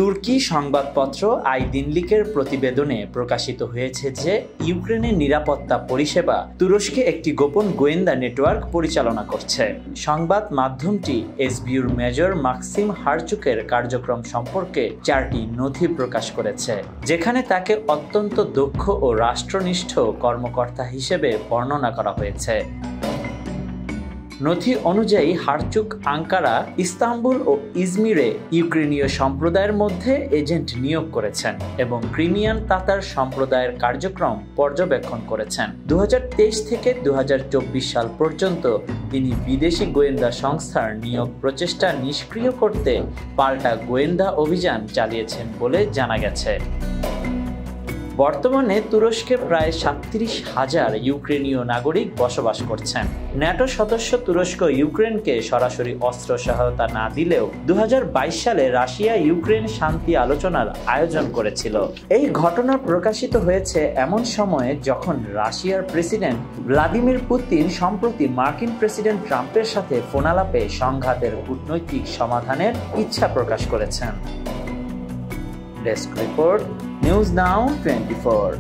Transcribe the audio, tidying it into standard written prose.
তুর্কি সংবাদপত্র আইদিনলিকের প্রতিবেদনে প্রকাশিত হয়েছে যে ইউক্রেনের নিরাপত্তা পরিষেবা তুরস্কে একটি গোপন গোয়েন্দা নেটওয়ার্ক পরিচালনা করছে। সংবাদ মাধ্যমটি এসবিউর মেজর মাক্সিম হারচুকের কার্যক্রম সম্পর্কে 4টি নথি প্রকাশ করেছে, যেখানে তাকে অত্যন্ত দক্ষ ও রাষ্ট্রনিষ্ঠ কর্মকর্তা হিসেবে বর্ণনা করা হয়েছে। নথি অনুযায়ী হারচুক আঙ্কারা, ইস্তাম্বুল ও ইজমিরে ইউক্রেনীয় সম্প্রদায়ের মধ্যে এজেন্ট নিয়োগ করেছেন এবং ক্রিমিয়ান তাতার সম্প্রদায়ের কার্যক্রম পর্যবেক্ষণ করেছেন। 2023 থেকে 2024 সাল পর্যন্ত তিনি বিদেশি গোয়েন্দা সংস্থার নিয়োগ প্রচেষ্টা নিষ্ক্রিয় করতে পাল্টা গোয়েন্দা অভিযান চালিয়েছেন বলে জানা গেছে। বর্তমানে তুরস্কে প্রায় 37,000 ইউক্রেনীয় নাগরিক বসবাস করছেন। ন্যাটো সদস্য তুরস্ক ইউক্রেনকে সরাসরি অস্ত্র সহায়তা না দিলেও 2022 সালে রাশিয়া ইউক্রেন শান্তি আলোচনার আয়োজন করেছিল। এই ঘটনা প্রকাশিত হয়েছে এমন সময়ে যখন রাশিয়ার প্রেসিডেন্ট ভ্লাদিমির পুতিন সম্প্রতি মার্কিন প্রেসিডেন্ট ট্রাম্পের সাথে ফোনালাপে সংঘাতের কূটনৈতিক সমাধানের ইচ্ছা প্রকাশ করেছেন। Desk report, news now 24।